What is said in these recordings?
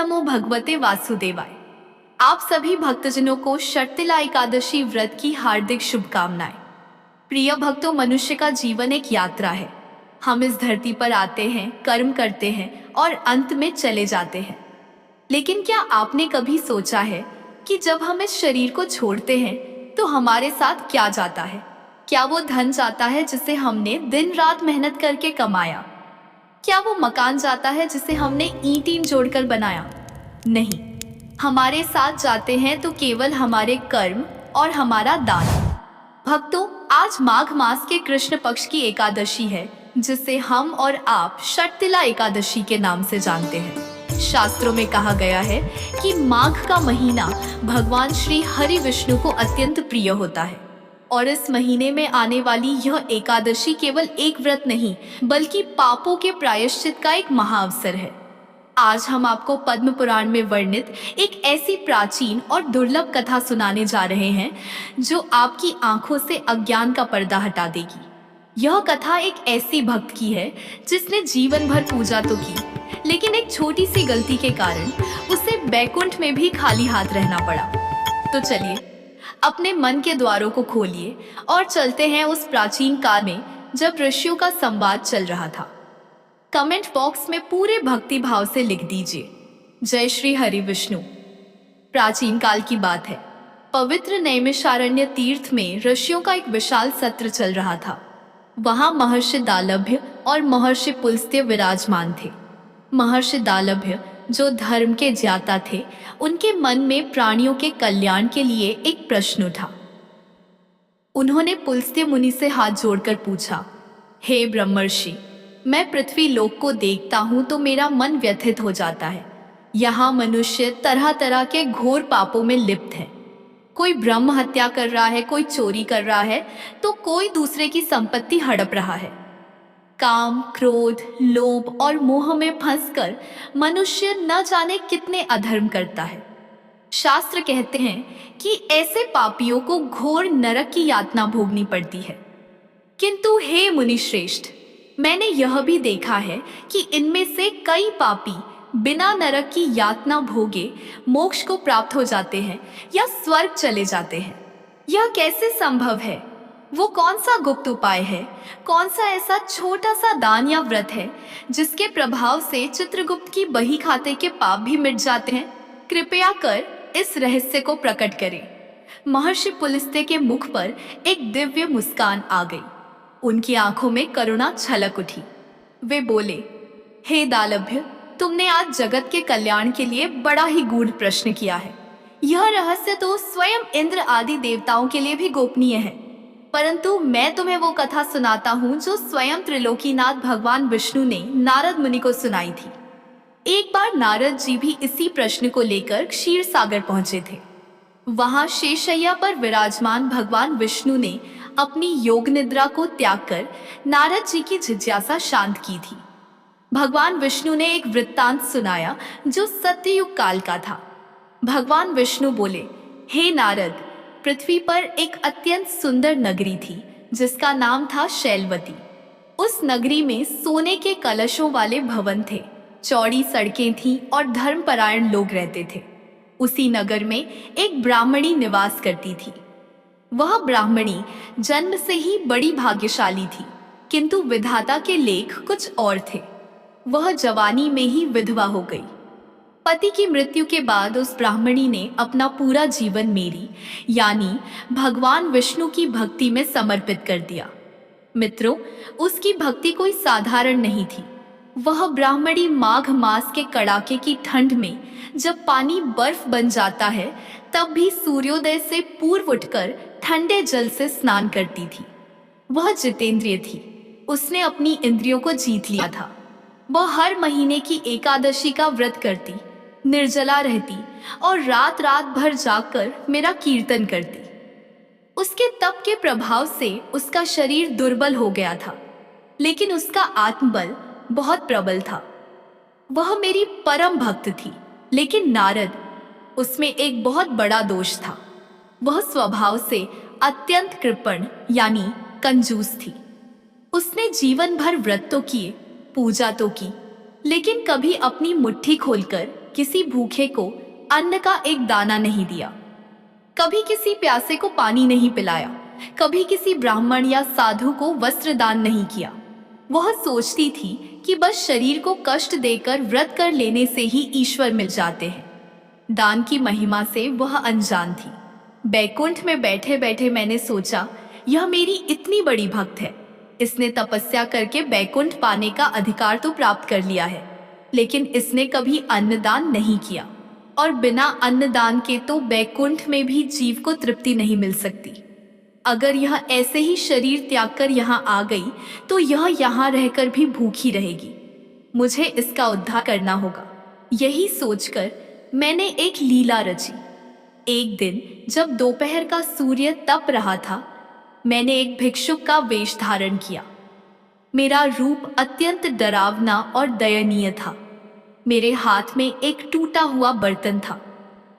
नमो भगवते वासुदेवाय। आप सभी भक्तजनों को षटतिला एकादशी व्रत की हार्दिक शुभकामनाएं। प्रिय भक्तों, मनुष्य का जीवन एक यात्रा है। हम इस धरती पर आते हैं, कर्म करते हैं और अंत में चले जाते हैं। लेकिन क्या आपने कभी सोचा है कि जब हम इस शरीर को छोड़ते हैं तो हमारे साथ क्या जाता है? क्या वो धन जाता है जिसे हमने दिन रात मेहनत करके कमाया? क्या वो मकान जाता है जिसे हमने ईंट जोड़कर बनाया? नहीं, हमारे साथ जाते हैं तो केवल हमारे कर्म और हमारा दान। भक्तों, आज माघ मास के कृष्ण पक्ष की एकादशी है, जिसे हम और आप षटतिला एकादशी के नाम से जानते हैं। शास्त्रों में कहा गया है कि माघ का महीना भगवान श्री हरि विष्णु को अत्यंत प्रिय होता है और इस महीने में आने वाली यह एकादशी केवल एक व्रत नहीं बल्कि पापों के प्रायश्चित का एक महाअवसर है। आज हम आपको पद्म पुराण में वर्णित एक ऐसी प्राचीन और दुर्लभ कथा सुनाने जा रहे हैं जो आपकी आंखों से अज्ञान का पर्दा हटा देगी। यह कथा एक ऐसी भक्त की है जिसने जीवन भर पूजा तो की, लेकिन एक छोटी सी गलती के कारण उसे बैकुंठ में भी खाली हाथ रहना पड़ा। तो चलिए अपने मन के द्वारों को खोलिए और चलते हैं उस प्राचीन काल में जब ऋषियों का संवाद चल रहा था। कमेंट बॉक्स में पूरे भक्ति भाव से लिख दीजिए, जय श्री हरि विष्णु। प्राचीन काल की बात है। पवित्र नैमिषारण्य तीर्थ में ऋषियों का एक विशाल सत्र चल रहा था। वहां महर्षि दालभ्य और महर्षि पुलस्त्य विराजमान थे। महर्षि दालभ्य जो धर्म के ज्ञाता थे, उनके मन में प्राणियों के कल्याण के लिए एक प्रश्न उठा। उन्होंने पुलस्त्य मुनि से हाथ जोड़कर पूछा, हे ब्रह्मर्षि, मैं पृथ्वी लोक को देखता हूं तो मेरा मन व्यथित हो जाता है। यहाँ मनुष्य तरह तरह के घोर पापों में लिप्त है। कोई ब्रह्म हत्या कर रहा है, कोई चोरी कर रहा है, तो कोई दूसरे की संपत्ति हड़प रहा है। काम, क्रोध, लोभ और मोह में फंसकर मनुष्य न जाने कितने अधर्म करता है। शास्त्र कहते हैं कि ऐसे पापियों को घोर नरक की यातना भोगनी पड़ती है। किंतु हे मुनि श्रेष्ठ, मैंने यह भी देखा है कि इनमें से कई पापी बिना नरक की यातना भोगे मोक्ष को प्राप्त हो जाते हैं या स्वर्ग चले जाते हैं। यह कैसे संभव है? वो कौन सा गुप्त उपाय है? कौन सा ऐसा छोटा सा दान या व्रत है जिसके प्रभाव से चित्रगुप्त की बही खाते के पाप भी मिट जाते हैं? कृपया कर इस रहस्य को प्रकट करें। महर्षि पुलस्त्य के मुख पर एक दिव्य मुस्कान आ गई। उनकी आंखों में करुणा छलक उठी। वे बोले, हे दालभ्य, तुमने आज जगत के कल्याण के लिए बड़ा ही गूढ़ प्रश्न किया है। यह रहस्य तो स्वयं इंद्र आदि देवताओं के लिए भी गोपनीय है, परंतु मैं तुम्हें वो कथा सुनाता हूँ जो स्वयं त्रिलोकीनाथ भगवान विष्णु ने नारद मुनि को सुनाई थी। एक बार नारद जी भी इसी प्रश्न को लेकर क्षीर सागर पहुंचे थे। वहां शेषशय्या पर विराजमान भगवान विष्णु ने अपनी योग निद्रा को त्याग कर नारद जी की जिज्ञासा शांत की थी। भगवान विष्णु ने एक वृत्तांत सुनाया जो सत्ययुग काल का था। भगवान विष्णु बोले, हे नारद, पृथ्वी पर एक अत्यंत सुंदर नगरी थी जिसका नाम था शैलवती। उस नगरी में सोने के कलशों वाले भवन थे, चौड़ी सड़कें थीं और धर्मपरायण लोग रहते थे। उसी नगर में एक ब्राह्मणी निवास करती थी। वह ब्राह्मणी जन्म से ही बड़ी भाग्यशाली थी, किंतु विधाता के लेख कुछ और थे। वह जवानी में ही विधवा हो गई। पति की मृत्यु के बाद उस ब्राह्मणी ने अपना पूरा जीवन मेरी यानी भगवान विष्णु की भक्ति में समर्पित कर दिया। मित्रों, उसकी भक्ति कोई साधारण नहीं थी। वह ब्राह्मणी माघ मास के कड़ाके की ठंड में जब पानी बर्फ बन जाता है तब भी सूर्योदय से पूर्व उठकर ठंडे जल से स्नान करती थी। वह जितेंद्रिय थी। उसने अपनी इंद्रियों को जीत लिया था। वह हर महीने की एकादशी का व्रत करती, निर्जला रहती और रात रात भर जागकर मेरा कीर्तन करती। उसके तप के प्रभाव से उसका शरीर दुर्बल हो गया था, लेकिन उसका आत्मबल बहुत प्रबल था। वह मेरी परम भक्त थी। लेकिन नारद, उसमें एक बहुत बड़ा दोष था। वह स्वभाव से अत्यंत कृपण यानी कंजूस थी। उसने जीवन भर व्रत तो किए, पूजा तो की, लेकिन कभी अपनी मुट्ठी खोलकर किसी भूखे को अन्न का एक दाना नहीं दिया, कभी किसी प्यासे को पानी नहीं पिलाया, कभी किसी ब्राह्मण या साधु को वस्त्र दान नहीं किया। वह सोचती थी कि बस शरीर को कष्ट देकर व्रत कर लेने से ही ईश्वर मिल जाते हैं। दान की महिमा से वह अनजान थी। बैकुंठ में बैठे बैठे मैंने सोचा, यह मेरी इतनी बड़ी भक्त है, इसने तपस्या करके बैकुंठ पाने का अधिकार तो प्राप्त कर लिया है, लेकिन इसने कभी अन्नदान नहीं किया, और बिना अन्नदान के तो बैकुंठ में भी जीव को तृप्ति नहीं मिल सकती। अगर यह ऐसे ही शरीर त्याग कर यहाँ आ गई तो यह यहाँ रहकर भी भूखी रहेगी। मुझे इसका उद्धार करना होगा। यही सोचकर मैंने एक लीला रची। एक दिन जब दोपहर का सूर्य तप रहा था, मैंने एक भिक्षुक का वेश धारण किया। मेरा रूप अत्यंत डरावना और दयनीय था। मेरे हाथ में एक टूटा हुआ बर्तन था,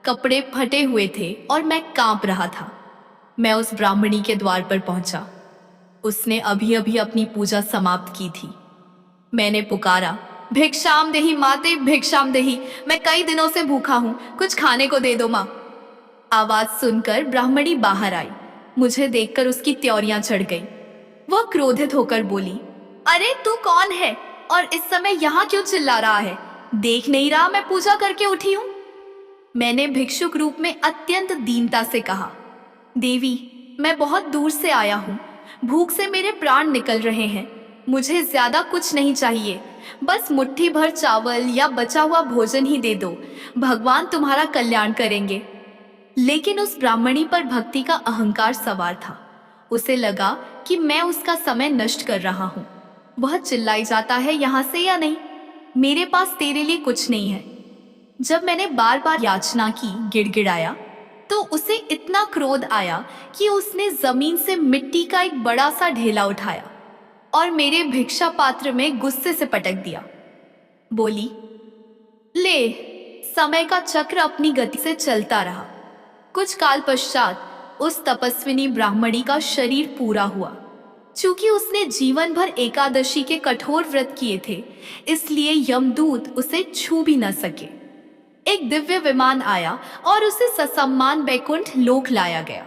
कपड़े फटे हुए थे और मैं कांप रहा था। मैं उस ब्राह्मणी के द्वार पर पहुंचा। उसने अभी अभी अपनी पूजा समाप्त की थी। मैंने पुकारा, भिक्षाम देही माते, भिक्षाम देही, मैं कई दिनों से भूखा हूं, कुछ खाने को दे दो माँ। आवाज सुनकर ब्राह्मणी बाहर आई। मुझे देखकर उसकी त्योरियां चढ़ गई। वह क्रोधित होकर बोली, अरे तू कौन है और इस समय यहाँ क्यों चिल्ला रहा है? देख नहीं रहा मैं पूजा करके उठी हूँ? मैंने भिक्षुक रूप में अत्यंत दीनता से कहा, देवी, मैं बहुत दूर से आया हूँ, भूख से मेरे प्राण निकल रहे हैं, मुझे ज्यादा कुछ नहीं चाहिए, बस मुट्ठी भर चावल या बचा हुआ भोजन ही दे दो, भगवान तुम्हारा कल्याण करेंगे। लेकिन उस ब्राह्मणी पर भक्ति का अहंकार सवार था। उसे लगा कि मैं उसका समय नष्ट कर रहा हूँ। वह चिल्लाई जाता है यहाँ से या नहीं, मेरे पास तेरे लिए कुछ नहीं है। जब मैंने बार बार याचना की, गिड़गिड़ाया, तो उसे इतना क्रोध आया कि उसने जमीन से मिट्टी का एक बड़ा सा ढेला उठाया और मेरे भिक्षा पात्र में गुस्से से पटक दिया। बोली, ले। समय का चक्र अपनी गति से चलता रहा। कुछ काल पश्चात उस तपस्विनी ब्राह्मणी का शरीर पूरा हुआ। चूंकि उसने जीवन भर एकादशी के कठोर व्रत किए थे, इसलिए यमदूत उसे छू भी न सके। एक दिव्य विमान आया और उसे ससम्मान बैकुंठ लोक लाया गया।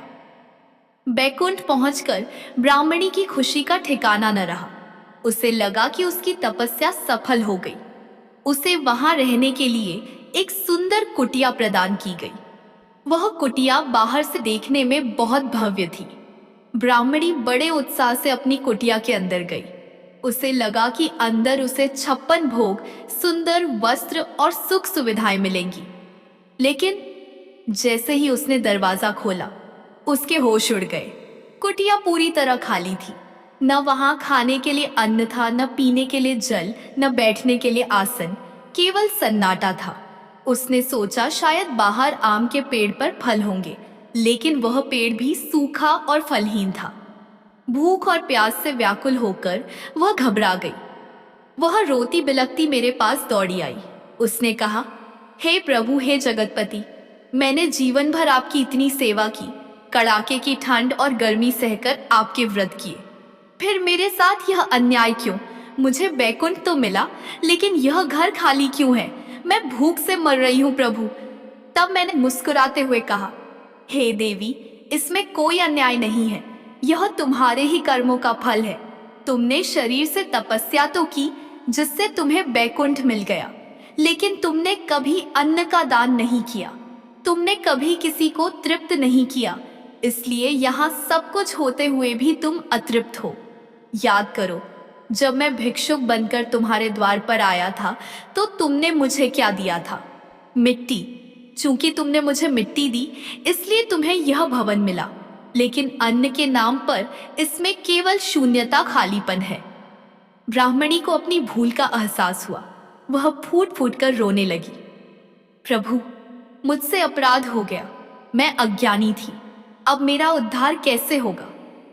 बैकुंठ पहुंचकर ब्राह्मणी की खुशी का ठिकाना न रहा। उसे लगा कि उसकी तपस्या सफल हो गई। उसे वहां रहने के लिए एक सुंदर कुटिया प्रदान की गई। वह कुटिया बाहर से देखने में बहुत भव्य थी। ब्राह्मणी बड़े उत्साह से अपनी कुटिया के अंदर गई। उसे लगा कि अंदर उसे 56 भोग, सुंदर वस्त्र और सुख सुविधाएं मिलेंगी। लेकिन जैसे ही उसने दरवाजा खोला, उसके होश उड़ गए। कुटिया पूरी तरह खाली थी। न वहां खाने के लिए अन्न था, न पीने के लिए जल, न बैठने के लिए आसन, केवल सन्नाटा था। उसने सोचा शायद बाहर आम के पेड़ पर फल होंगे, लेकिन वह पेड़ भी सूखा और फलहीन था। भूख और प्यास से व्याकुल होकर वह घबरा गई। वह रोती बिलखती मेरे पास दौड़ी आई। उसने कहा, हे प्रभु, हे जगतपति, मैंने जीवन भर आपकी इतनी सेवा की, कड़ाके की ठंड और गर्मी सहकर आपके व्रत किए, फिर मेरे साथ यह अन्याय क्यों? मुझे बैकुंठ तो मिला, लेकिन यह घर खाली क्यों है? मैं भूख से मर रही हूँ प्रभु। तब मैंने मुस्कुराते हुए कहा, हे देवी, इसमें कोई अन्याय नहीं है, यह तुम्हारे ही कर्मों का फल है। तुमने शरीर से तपस्या तो की, जिससे तुम्हें बैकुंठ मिल गया, लेकिन तुमने कभी अन्न का दान नहीं किया, तुमने कभी किसी को तृप्त नहीं किया, इसलिए यहाँ सब कुछ होते हुए भी तुम अतृप्त हो। याद करो, जब मैं भिक्षुक बनकर तुम्हारे द्वार पर आया था तो तुमने मुझे क्या दिया था? मिट्टी। चूंकि तुमने मुझे मिट्टी दी, इसलिए तुम्हें यह भवन मिला, लेकिन अन्न के नाम पर इसमें केवल शून्यता, खालीपन है। ब्राह्मणी को अपनी भूल का एहसास हुआ। वह फूट फूट कर रोने लगी। प्रभु, मुझसे अपराध हो गया, मैं अज्ञानी थी, अब मेरा उद्धार कैसे होगा?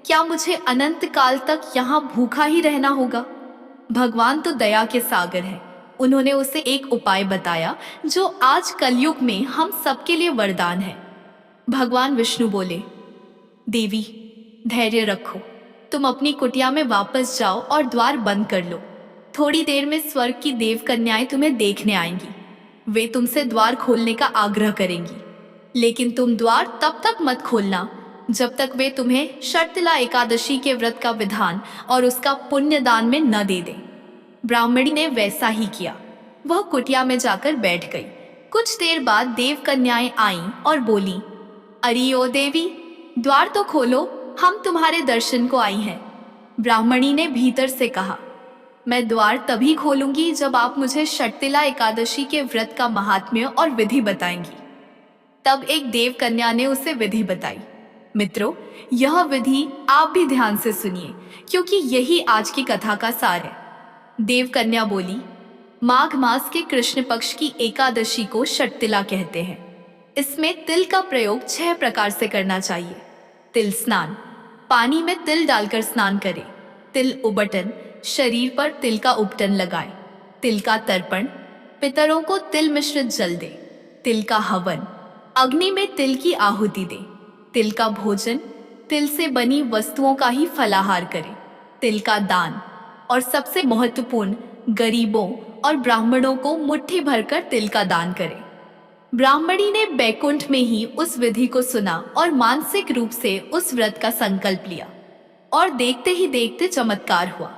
क्या मुझे अनंत काल तक यहाँ भूखा ही रहना होगा? भगवान तो दया के सागर हैं। उन्होंने उसे एक उपाय बताया जो आज कलयुग में हम सबके लिए वरदान है। भगवान विष्णु बोले, देवी, धैर्य रखो, तुम अपनी कुटिया में वापस जाओ और द्वार बंद कर लो। थोड़ी देर में स्वर्ग की देव कन्याएं तुम्हें देखने आएंगी। वे तुमसे द्वार खोलने का आग्रह करेंगी, लेकिन तुम द्वार तब तक मत खोलना जब तक वे तुम्हें शर्तिला एकादशी के व्रत का विधान और उसका पुण्य दान में न दे दें। ब्राह्मणी ने वैसा ही किया। वह कुटिया में जाकर बैठ गई। कुछ देर बाद देव कन्याएं आईं और बोली, अरे ओ देवी, द्वार तो खोलो, हम तुम्हारे दर्शन को आई हैं। ब्राह्मणी ने भीतर से कहा, मैं द्वार तभी खोलूंगी जब आप मुझे शर्तिला एकादशी के व्रत का महात्म्य और विधि बताएंगी। तब एक देव कन्या ने उसे विधि बताई। मित्रों, यह विधि आप भी ध्यान से सुनिए, क्योंकि यही आज की कथा का सार है। देव कन्या बोली, माघ मास के कृष्ण पक्ष की एकादशी को शर्तिला कहते हैं। इसमें तिल का प्रयोग 6 प्रकार से करना चाहिए। तिल स्नान, पानी में तिल डालकर स्नान करें। तिल उबटन, शरीर पर तिल का उपटन लगाएं। तिल का तर्पण, पितरों को तिल मिश्रित जल दें। तिल का हवन, अग्नि में तिल की आहुति दें। तिल का भोजन, तिल से बनी वस्तुओं का ही फलाहार करें। तिल का दान, और सबसे महत्वपूर्ण, गरीबों और ब्राह्मणों को मुट्ठी भरकर तिल का दान करें। ब्राह्मणी ने बैकुंठ में ही उस विधि को सुना और मानसिक रूप से उस व्रत का संकल्प लिया, और देखते ही देखते चमत्कार हुआ।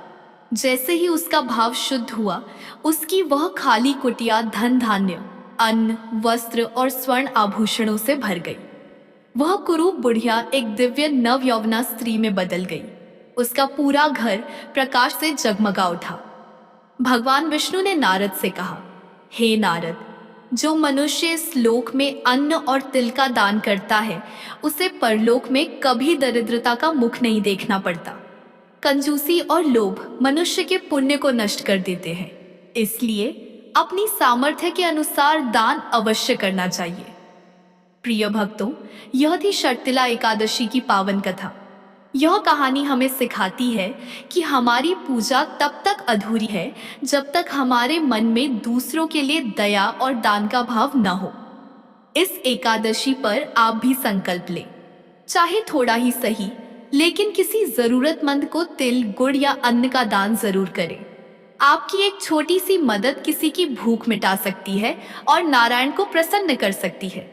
जैसे ही उसका भाव शुद्ध हुआ, उसकी वह खाली कुटिया धन धान्य, अन्न, वस्त्र और स्वर्ण आभूषणों से भर गई। वह कुरूप बुढ़िया एक दिव्य नव यौवना स्त्री में बदल गई। उसका पूरा घर प्रकाश से जगमगा उठा। भगवान विष्णु ने नारद से कहा, हे नारद, जो मनुष्य इस लोक में अन्न और तिल का दान करता है, उसे परलोक में कभी दरिद्रता का मुख नहीं देखना पड़ता। कंजूसी और लोभ मनुष्य के पुण्य को नष्ट कर देते हैं, इसलिए अपनी सामर्थ्य के अनुसार दान अवश्य करना चाहिए। प्रिय भक्तों, यह थी शर्तिला एकादशी की पावन कथा। यह कहानी हमें सिखाती है कि हमारी पूजा तब तक अधूरी है जब तक हमारे मन में दूसरों के लिए दया और दान का भाव न हो। इस एकादशी पर आप भी संकल्प लें, चाहे थोड़ा ही सही, लेकिन किसी जरूरतमंद को तिल, गुड़ या अन्न का दान जरूर करें। आपकी एक छोटी सी मदद किसी की भूख मिटा सकती है और नारायण को प्रसन्न कर सकती है।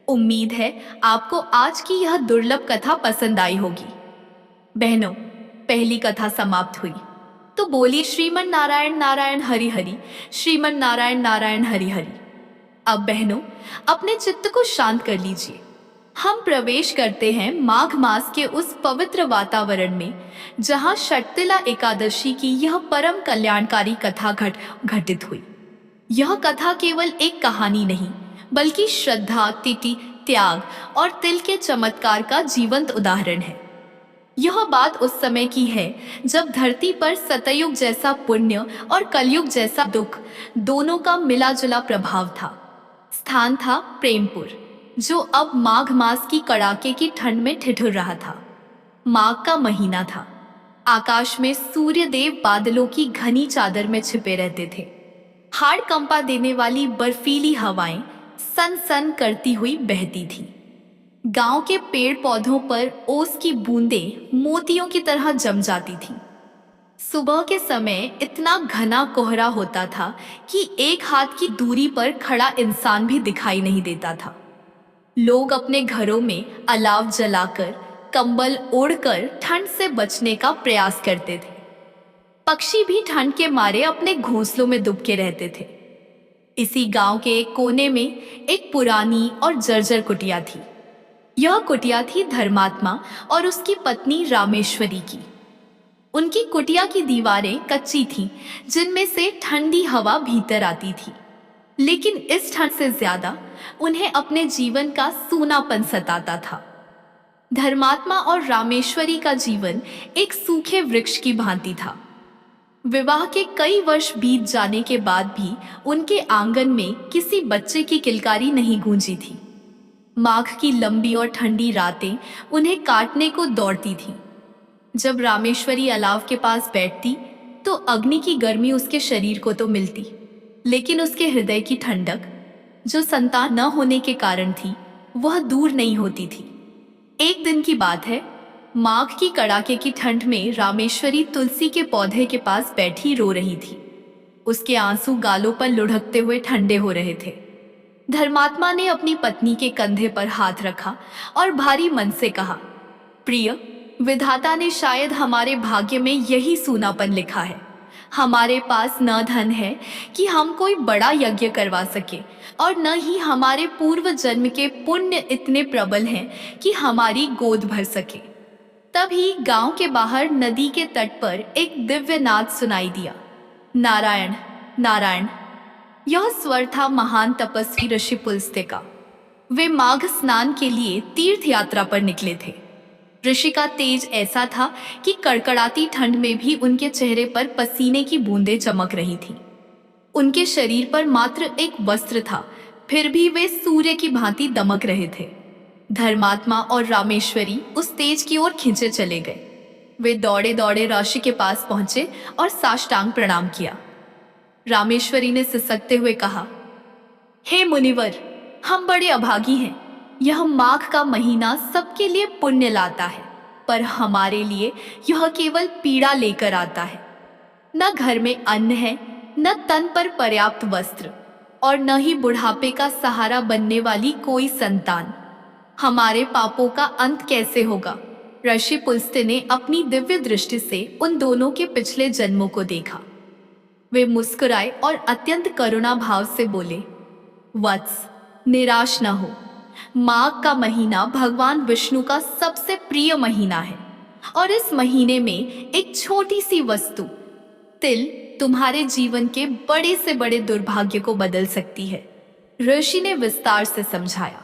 उम्मीद है आपको आज की यह दुर्लभ कथा पसंद आई होगी। बहनों, पहली कथा समाप्त हुई, तो बोली श्रीमन नारायण नारायण हरि हरि, श्रीमन नारायण नारायण हरि हरि। अब बहनों, अपने चित्त को शांत कर लीजिए। हम प्रवेश करते हैं माघ मास के उस पवित्र वातावरण में जहां शर्तिला एकादशी की यह परम कल्याणकारी कथा घटित हुई। यह कथा केवल एक कहानी नहीं, बल्कि श्रद्धा, तिथि, त्याग और तिल के चमत्कार का जीवंत उदाहरण है। यह बात उस समय की है जब धरती पर सतयुग जैसा पुण्य और कलयुग जैसा दुख दोनों का मिला जुला प्रभाव था। स्थान था प्रेमपुर, जो अब माघ मास की कड़ाके की ठंड में ठिठुर रहा था। माघ का महीना था। आकाश में सूर्य देव बादलों की घनी चादर में छिपे रहते थे। हाड़ कंपा देने वाली बर्फीली हवाएं सन सन करती हुई बहती थी। गांव के पेड़ पौधों पर ओस की बूंदें मोतियों की तरह जम जाती थीं। सुबह के समय इतना घना कोहरा होता था कि एक हाथ की दूरी पर खड़ा इंसान भी दिखाई नहीं देता था। लोग अपने घरों में अलाव जलाकर, कंबल ओढ़कर ठंड से बचने का प्रयास करते थे। पक्षी भी ठंड के मारे अपने घोंसलों में दुबके रहते थे। इसी गांव के एक कोने में एक पुरानी और जर्जर कुटिया थी। यह कुटिया थी धर्मात्मा और उसकी पत्नी रामेश्वरी की। उनकी कुटिया की दीवारें कच्ची थीं, जिनमें से ठंडी हवा भीतर आती थी। लेकिन इस ठंड से ज्यादा उन्हें अपने जीवन का सूनापन सताता था। धर्मात्मा और रामेश्वरी का जीवन एक सूखे वृक्ष की भांति था। विवाह के कई वर्ष बीत जाने के बाद भी उनके आंगन में किसी बच्चे की किलकारी नहीं गूंजी थी। माघ की लंबी और ठंडी रातें उन्हें काटने को दौड़ती थीं। जब रामेश्वरी अलाव के पास बैठती तो अग्नि की गर्मी उसके शरीर को तो मिलती, लेकिन उसके हृदय की ठंडक, जो संतान न होने के कारण थी, वह दूर नहीं होती थी। एक दिन की बात है, माघ की कड़ाके की ठंड में रामेश्वरी तुलसी के पौधे के पास बैठी रो रही थी। उसके आंसू गालों पर लुढ़कते हुए ठंडे हो रहे थे। धर्मात्मा ने अपनी पत्नी के कंधे पर हाथ रखा और भारी मन से कहा, प्रिय, विधाता ने शायद हमारे भाग्य में यही सूनापन लिखा है। हमारे पास न धन है कि हम कोई बड़ा यज्ञ करवा सके, और न ही हमारे पूर्व जन्म के पुण्य इतने प्रबल हैं कि हमारी गोद भर सके। तभी गांव के बाहर नदी के तट पर एक दिव्य नाद सुनाई दिया, नारायण नारायण। यह स्वर था महान तपस्वी ऋषि पुलस्त्य का। वे माघ स्नान के लिए तीर्थ यात्रा पर निकले थे। ऋषि का तेज ऐसा था कि कड़कड़ाती ठंड में भी उनके चेहरे पर पसीने की बूंदें चमक रही थीं। उनके शरीर पर मात्र एक वस्त्र था, फिर भी वे सूर्य की भांति दमक रहे थे। धर्मात्मा और रामेश्वरी उस तेज की ओर खींचे चले गए। वे दौड़े दौड़े ऋषि के पास पहुंचे और साष्टांग प्रणाम किया। रामेश्वरी ने सिसकते हुए कहा, हे मुनिवर, हम बड़े अभागी हैं। यह माघ का महीना सबके लिए पुण्य लाता है, पर हमारे लिए यह केवल पीड़ा लेकर आता है। न घर में अन्न है, न तन पर पर्याप्त वस्त्र, और न ही बुढ़ापे का सहारा बनने वाली कोई संतान। हमारे पापों का अंत कैसे होगा? ऋषि पुलस्त्य ने अपनी दिव्य दृष्टि से उन दोनों के पिछले जन्मों को देखा। वे मुस्कुराए और अत्यंत करुणा भाव से बोले, वत्स, निराश न हो। माघ का महीना भगवान विष्णु का सबसे प्रिय महीना है, और इस महीने में एक छोटी सी वस्तु, तिल, तुम्हारे जीवन के बड़े से बड़े दुर्भाग्य को बदल सकती है। ऋषि ने विस्तार से समझाया।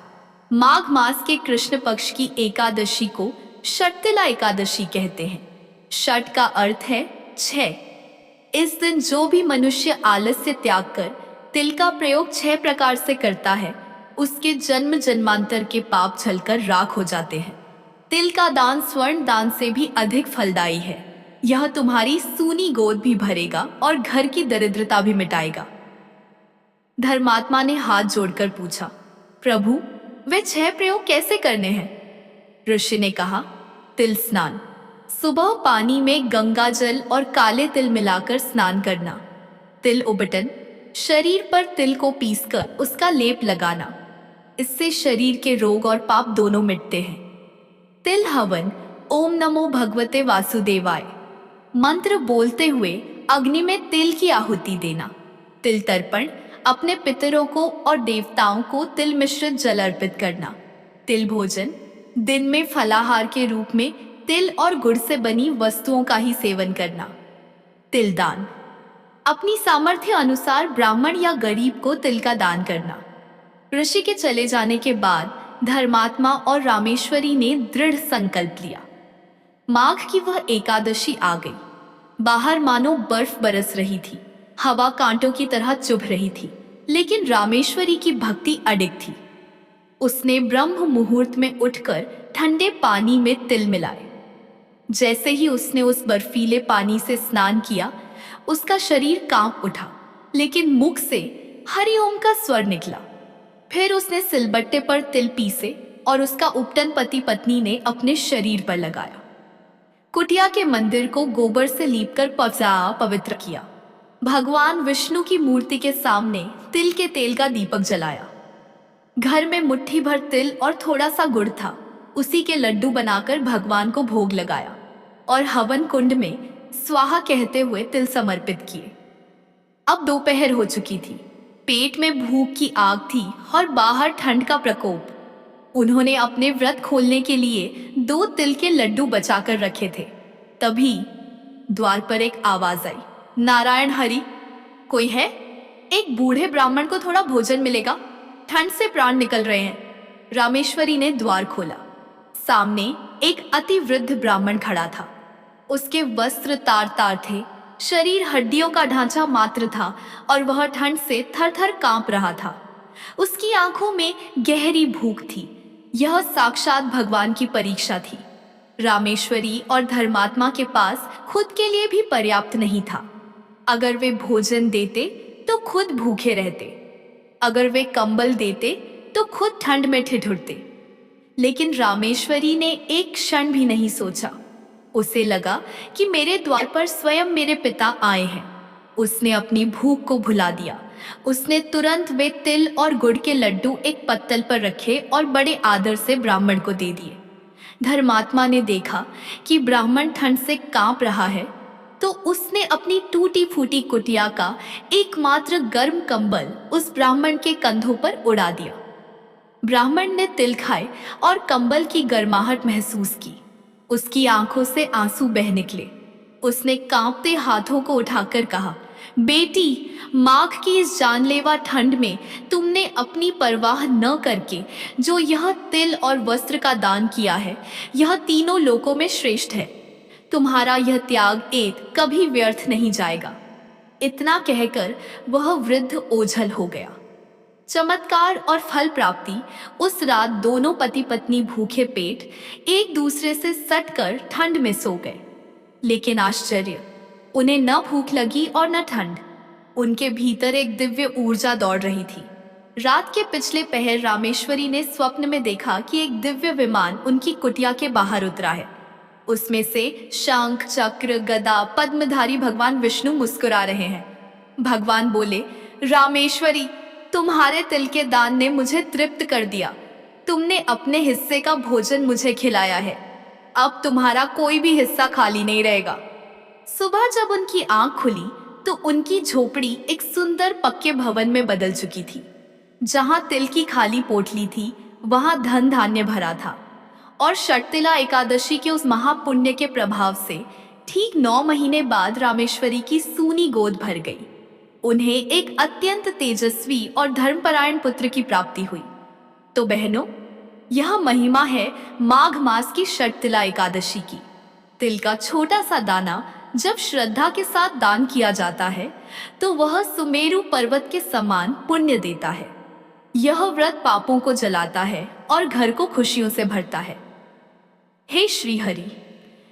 माघ मास के कृष्ण पक्ष की एकादशी को षटतिला एकादशी कहते हैं। षट का अर्थ है 6। इस दिन जो भी मनुष्य आलस्य त्याग कर तिल का प्रयोग 6 प्रकार से करता है, उसके जन्म जन्मांतर के पाप छलकर राख हो जाते हैं। तिल का दान स्वर्ण दान से भी अधिक फलदायी है। यह तुम्हारी सूनी गोद भी भरेगा और घर की दरिद्रता भी मिटाएगा। धर्मात्मा ने हाथ जोड़कर पूछा, प्रभु, वे 6 प्रयोग कैसे करने हैं? ऋषि ने कहा, तिल स्नान। सुबह पानी में गंगा जल और काले तिल मिलाकर स्नान करना। तिल उबटन, शरीर पर तिल को पीसकर उसका लेप लगाना। इससे शरीर के रोग और पाप दोनों मिटते हैं। तिल हवन, ओम नमो भगवते वासुदेवाय मंत्र बोलते हुए अग्नि में तिल की आहुति देना। तिल तर्पण, अपने पितरों को और देवताओं को तिल मिश्रित जल अर्पित करना। तिल भोजन, दिन में फलाहार के रूप में तिल और गुड़ से बनी वस्तुओं का ही सेवन करना। तिल दान, अपनी सामर्थ्य अनुसार ब्राह्मण या गरीब को तिल का दान करना। ऋषि के चले जाने के बाद धर्मात्मा और रामेश्वरी ने दृढ़ संकल्प लिया। माघ की वह एकादशी आ गई। बाहर मानो बर्फ बरस रही थी, हवा कांटों की तरह चुभ रही थी, लेकिन रामेश्वरी की भक्ति अडिग थी। उसने ब्रह्म मुहूर्त में उठकर ठंडे पानी में तिल मिलाए। जैसे ही उसने उस बर्फीले पानी से स्नान किया, उसका शरीर कांप उठा, लेकिन मुख से हरिओम का स्वर निकला। फिर उसने सिलबट्टे पर तिल पीसे और उसका उपटन पति पत्नी ने अपने शरीर पर लगाया। कुटिया के मंदिर को गोबर से लीपकर पवित्र किया। भगवान विष्णु की मूर्ति के सामने तिल के तेल का दीपक जलाया। घर में मुट्ठी भर तिल और थोड़ा सा गुड़ था, उसी के लड्डू बनाकर भगवान को भोग लगाया और हवन कुंड में स्वाहा कहते हुए तिल समर्पित किए। अब दोपहर हो चुकी थी। पेट में भूख की आग थी और बाहर ठंड का प्रकोप। उन्होंने अपने व्रत खोलने के लिए 2 तिल के लड्डू बचाकर रखे थे। तभी द्वार पर एक आवाज आई, नारायण हरि, कोई है? एक बूढ़े ब्राह्मण को थोड़ा भोजन मिलेगा, ठंड से प्राण निकल रहे हैं। रामेश्वरी ने द्वार खोला। सामने एक अति वृद्ध ब्राह्मण खड़ा था। उसके वस्त्र तार तार थे, शरीर हड्डियों का ढांचा मात्र था और वह ठंड से थर थर कांप रहा था। उसकी आंखों में गहरी भूख थी। यह साक्षात भगवान की परीक्षा थी। रामेश्वरी और धर्मात्मा के पास खुद के लिए भी पर्याप्त नहीं था। अगर वे भोजन देते तो खुद भूखे रहते, अगर वे कंबल देते तो खुद ठंड में ठिठुरते। लेकिन रामेश्वरी ने एक क्षण भी नहीं सोचा। उसे लगा कि मेरे द्वार पर स्वयं मेरे पिता आए हैं। उसने अपनी भूख को भुला दिया। उसने तुरंत वे तिल और गुड़ के लड्डू एक पत्तल पर रखे और बड़े आदर से ब्राह्मण को दे दिए। धर्मात्मा ने देखा कि ब्राह्मण ठंड से कांप रहा है, तो उसने अपनी टूटी फूटी कुटिया का एकमात्र गर्म कंबल उस ब्राह्मण के कंधों पर उड़ा दिया। ब्राह्मण ने तिल खाए और कंबल की गर्माहट महसूस की। उसकी आंखों से आंसू बह निकले। उसने कांपते हाथों को उठाकर कहा, बेटी, माघ की इस जानलेवा ठंड में तुमने अपनी परवाह न करके जो यह तिल और वस्त्र का दान किया है, यह तीनों लोकों में श्रेष्ठ है। तुम्हारा यह त्याग एक कभी व्यर्थ नहीं जाएगा। इतना कहकर वह वृद्ध ओझल हो गया। चमत्कार और फल प्राप्ति। उस रात दोनों पति पत्नी भूखे पेट एक दूसरे से सटकर ठंड में सो गए। लेकिन आश्चर्य, उन्हें न भूख लगी और न ठंड। उनके भीतर एक दिव्य ऊर्जा दौड़ रही थी। रात के पिछले पहर रामेश्वरी ने स्वप्न में देखा कि एक दिव्य विमान उनकी कुटिया के बाहर उतरा है। उसमें से शंख, चक्र, गदा, पद्मधारी भगवान विष्णु मुस्कुरा रहे हैं। भगवान बोले, रामेश्वरी, तुम्हारे तिल के दान ने मुझे तृप्त कर दिया। तुमने अपने हिस्से का भोजन मुझे खिलाया है। अब तुम्हारा कोई भी हिस्सा खाली नहीं रहेगा। सुबह जब उनकी आंख खुली तो उनकी झोपड़ी एक सुंदर पक्के भवन में बदल चुकी थी। जहां तिल की खाली पोटली थी, वहां धन धान्य भरा था। और षटतिला एकादशी के उस महापुण्य के प्रभाव से ठीक 9 महीने बाद रामेश्वरी की सूनी गोद भर गई। उन्हें एक अत्यंत तेजस्वी और धर्मपरायण पुत्र की प्राप्ति हुई। तो बहनों, यह महिमा है माघ मास की षटतिला एकादशी की। तिल का छोटा सा दाना जब श्रद्धा के साथ दान किया जाता है तो वह सुमेरु पर्वत के समान पुण्य देता है। यह व्रत पापों को जलाता है और घर को खुशियों से भरता है। हे श्री हरि,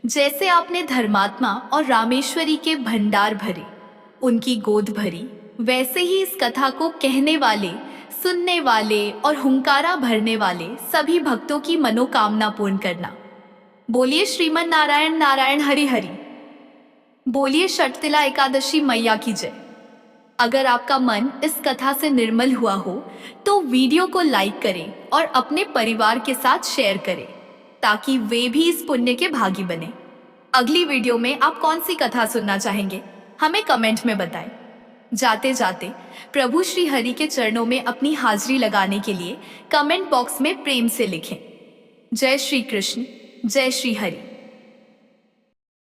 जैसे आपने धर्मात्मा और रामेश्वरी के भंडार भरे, उनकी गोद भरी, वैसे ही इस कथा को कहने वाले, सुनने वाले और हुंकारा भरने वाले सभी भक्तों की मनोकामना पूर्ण करना। बोलिए श्रीमन नारायण नारायण हरि हरि। बोलिए षटतिला एकादशी मैया की जय। अगर आपका मन इस कथा से निर्मल हुआ हो तो वीडियो को लाइक करें और अपने परिवार के साथ शेयर करें, ताकि वे भी इस पुण्य के भागी बने। अगली वीडियो में आप कौन सी कथा सुनना चाहेंगे, हमें कमेंट में बताएं। जाते जाते प्रभु श्री हरि के चरणों में अपनी हाजिरी लगाने के लिए कमेंट बॉक्स में प्रेम से लिखें, जय श्री कृष्ण, जय श्री हरि।